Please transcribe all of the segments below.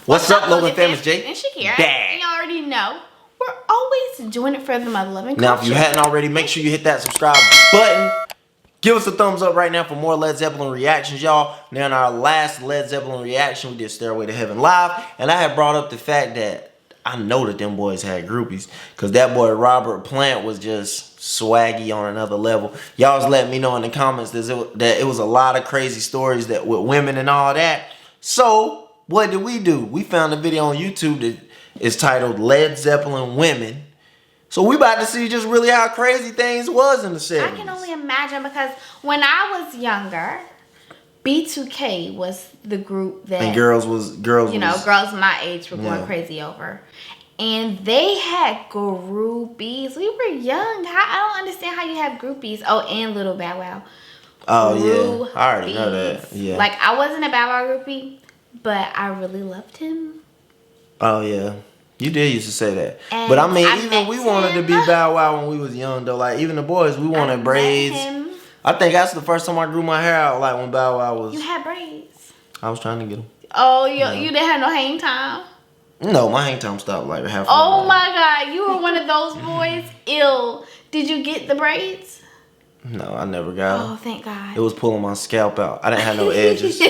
What's up, Logan fam? It's Jay. And Shakira. And y'all already know, we're always doing it for the mother loving culture. Now, if you hadn't already, make sure you hit that subscribe button. Give us a thumbs up right now for more Led Zeppelin reactions, y'all. Now, in our last Led Zeppelin reaction, we did Stairway to Heaven live. And I had brought up the fact that I know that them boys had groupies. Because that boy Robert Plant was just swaggy on another level. Y'all was letting me know in the comments that it was a lot of crazy stories that with women and all that. So, what did we do? We found a video on YouTube that is titled Led Zeppelin Women. So we about to see just really how crazy things was in the 70s. I can only imagine, because when I was younger, B2K was the group that, and girls girls my age were going crazy over. And they had groupies. We were young. I don't understand how you have groupies. Oh, and Little Bow Wow. Oh, yeah. I already know that. Yeah. Like, I wasn't a Bow Wow groupie, but I really loved him. Oh, yeah. You did used to say that. And but I mean, even we wanted to be Bow Wow when we was young, though. Like, even the boys, we wanted braids. I think that's the first time I grew my hair out, like when Bow Wow was... You had braids. I was trying to get them. Oh, you didn't have no hang time? No, my hang time stopped like half. Oh my God, you were one of those boys. Ew. Did you get the braids? No, I never got them. Oh, thank God. It was pulling my scalp out. I didn't have no edges.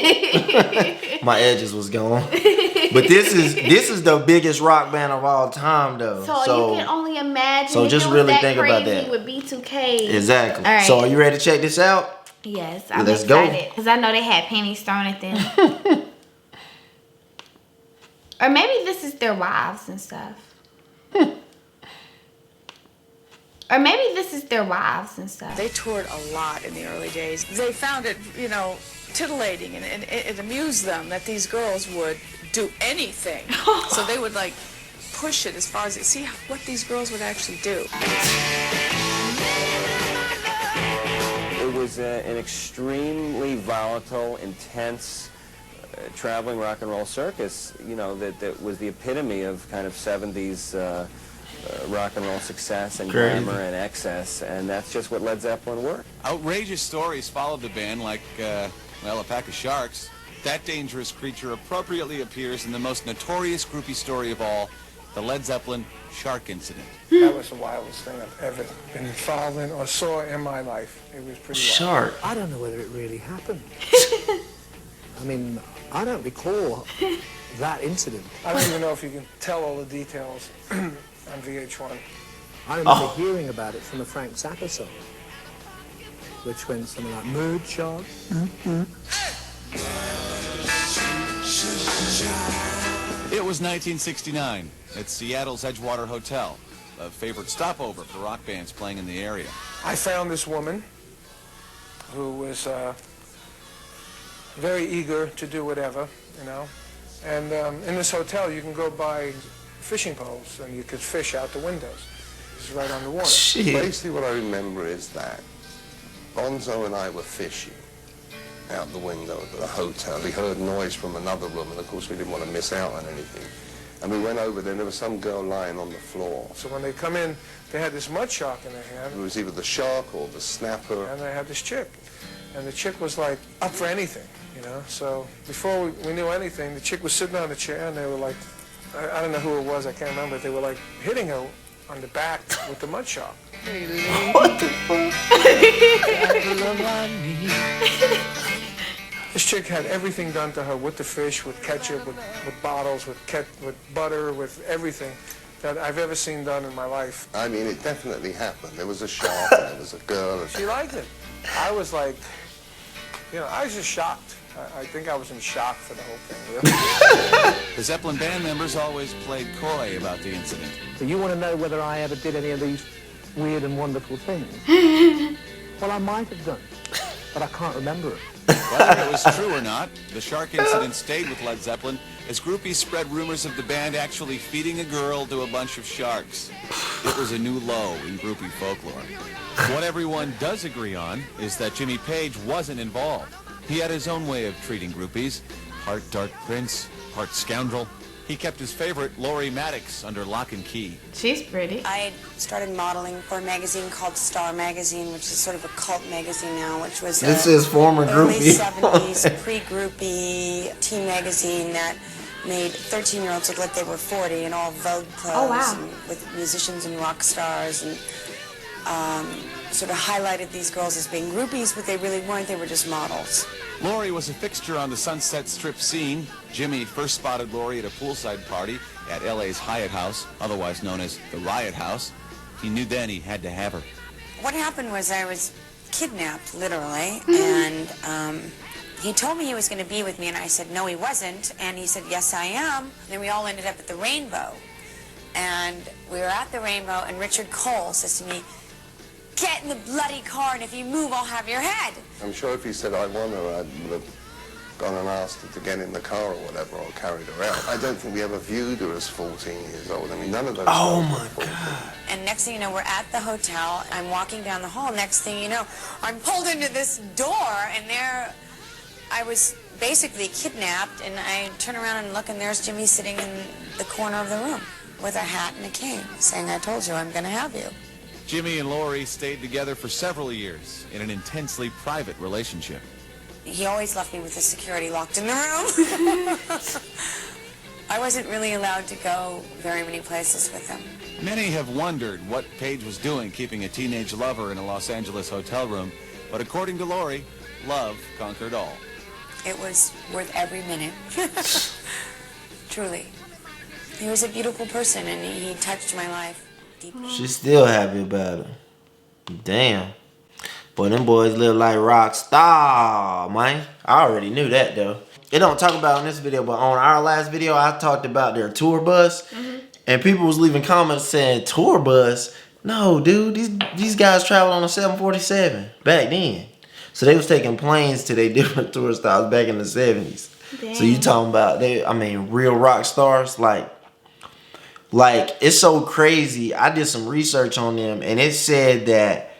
My edges was gone. But this is the biggest rock band of all time, though. So you can only imagine. So just really think about that. With B2K. Exactly. All right. So are you ready to check this out? Yes, I'm Let's excited. Because I know they had panties thrown at them. Or maybe this is their wives and stuff. Or maybe this is their wives and stuff. They toured a lot in the early days. They found it, titillating and it amused them that these girls would do anything. So they would like push it as far as see what these girls would actually do. It was an extremely volatile, intense, traveling rock and roll circus, that was the epitome of kind of 70s rock and roll success and glamour and excess, and that's just what Led Zeppelin were. Outrageous stories followed the band like, a pack of sharks. That dangerous creature appropriately appears in the most notorious groupie story of all, the Led Zeppelin shark incident. That was the wildest thing I've ever been involved in or saw in my life. It was pretty wild. Shark. I don't know whether it really happened. I mean, I don't recall that incident. I don't even know if you can tell all the details on VH1. I remember hearing about it from the Frank Zappa song, which went something like Mood Shark. It was 1969 at Seattle's Edgewater Hotel, a favorite stopover for rock bands playing in the area. I found this woman who was very eager to do whatever, And in this hotel, you can go buy fishing poles, and you could fish out the windows. It's right on the water. Basically, what I remember is that Bonzo and I were fishing out the window of the hotel. We heard noise from another room, and of course we didn't want to miss out on anything. And we went over there, and there was some girl lying on the floor. So when they come in, they had this mud shark in their hand. It was either the shark or the snapper. And they had this chick. And the chick was like up for anything, So before we knew anything, the chick was sitting on the chair, and they were like, I don't know who it was, I can't remember. They were like hitting her on the back with the mud shark. What the fuck? This chick had everything done to her with the fish, with ketchup, with bottles, with butter, with everything that I've ever seen done in my life. I mean, it definitely happened. There was a shark, and there was a girl. She liked it. I was like, I was just shocked. I think I was in shock for the whole thing, really. The Zeppelin band members always played coy about the incident. So you want to know whether I ever did any of these weird and wonderful things? Well, I might have done, but I can't remember it. Whether it was true or not, the shark incident stayed with Led Zeppelin as groupies spread rumors of the band actually feeding a girl to a bunch of sharks. It was a new low in groupie folklore. What everyone does agree on is that Jimmy Page wasn't involved. He had his own way of treating groupies. Part dark prince, part scoundrel. He kept his favorite, Lori Maddox, under lock and key. She's pretty. I started modeling for a magazine called Star Magazine, which is sort of a cult magazine now, which was this is former early groupie. 70s pre-groupie teen magazine that made 13-year-olds look like they were 40 in all Vogue clothes. Oh, wow. And with musicians and rock stars, and sort of highlighted these girls as being groupies, but they really weren't. They were just models. Laurie was a fixture on the Sunset Strip scene. Jimmy first spotted Laurie at a poolside party at LA's Hyatt House, otherwise known as the Riot House. He knew then he had to have her. What happened was I was kidnapped, literally, and he told me he was going to be with me, and I said, no, he wasn't, and he said, yes, I am. And then we all ended up at the Rainbow, and we were at the Rainbow, and Richard Cole says to me, get in the bloody car, and if you move, I'll have your head. I'm sure if he said I want her, I would have gone and asked her to get in the car or whatever, or carried her out. I don't think we ever viewed her as 14 years old. I mean, none of those. Oh my God. And next thing you know, we're at the hotel. I'm walking down the hall. Next thing you know, I'm pulled into this door, and there I was basically kidnapped, and I turn around and look, and there's Jimmy sitting in the corner of the room with a hat and a cane, saying, I told you I'm going to have you. Jimmy and Laurie stayed together for several years in an intensely private relationship. He always left me with the security locked in the room. I wasn't really allowed to go very many places with him. Many have wondered what Paige was doing keeping a teenage lover in a Los Angeles hotel room, but according to Laurie, love conquered all. It was worth every minute. Truly. He was a beautiful person, and he touched my life deeply. She's still happy about it. Damn. Boy, them boys live like rock star, man. I already knew that, though. It don't talk about in this video, but on our last video, I talked about their tour bus. And people was leaving comments saying, tour bus? No, dude, these guys traveled on a 747 back then. So they was taking planes to their different tour stops back in the 70s. Dang. So you talking about, real rock stars, like it's so crazy. I did some research on them, and it said that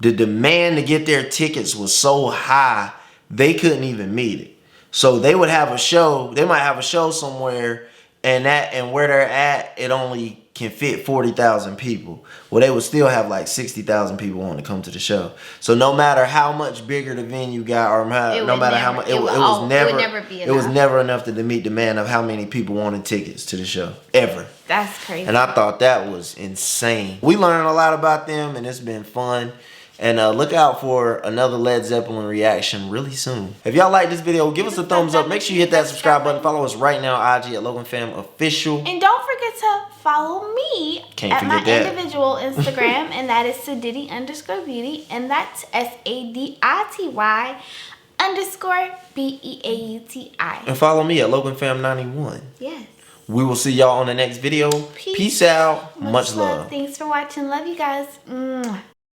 the demand to get their tickets was so high, they couldn't even meet it. So they would have a show, they might have a show somewhere, and where they're at, it only can fit 40,000 people. Well, they would still have like 60,000 people wanting to come to the show. So no matter how much bigger the venue got, or no matter how much, it was never enough to meet demand of how many people wanted tickets to the show ever. That's crazy. And I thought that was insane. We learned a lot about them, and it's been fun. And look out for another Led Zeppelin reaction really soon. If y'all like this video, give us a thumbs up. Make sure you hit that subscribe button. Follow us right now, IG at Loganfamofficial. And don't forget to follow me at my individual Instagram, and that is Sadiddy_beauty, and that's SADITY_BEAUTI. And follow me at Loganfam91. Yes. We will see y'all on the next video. Peace out. Much love. Thanks for watching. Love you guys. Mwah.